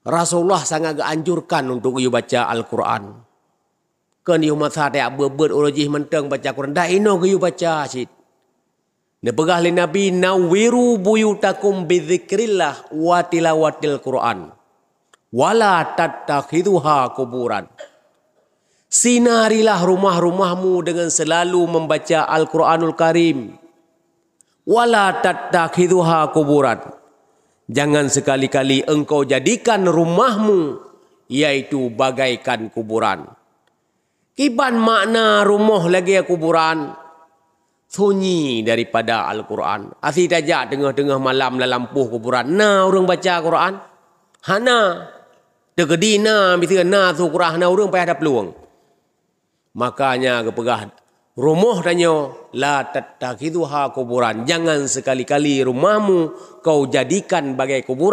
Rasulullah sangat anjurkan untuk you baca Al-Quran. Kan you masa tak berbet urujih menteng baca Quran. Dah ino you baca asyik. Nepegah li Nabi nawiru buyutakum bidzikrillah wa tilawatil Quran. Wala tattakhiduha kuburan. Sinarilah rumah-rumahmu dengan selalu membaca Al-Quranul Karim. Wala tattakhiduha kuburan. Jangan sekali-kali engkau jadikan rumahmu yaitu bagaikan kuburan. Kiban makna rumah lagi kuburan? Sunyi daripada Al-Quran. Asyik tajak tengah-tengah malam dalam lampu kuburan. Nah orang baca Quran. Hana. Tegedi na bisa na tu Quran. Hana orang payah ada peluang. Makanya kepegah rumah tanya. La tattakhiduha kuburan. Jangan sekali-kali rumahmu kau jadikan bagai kuburan.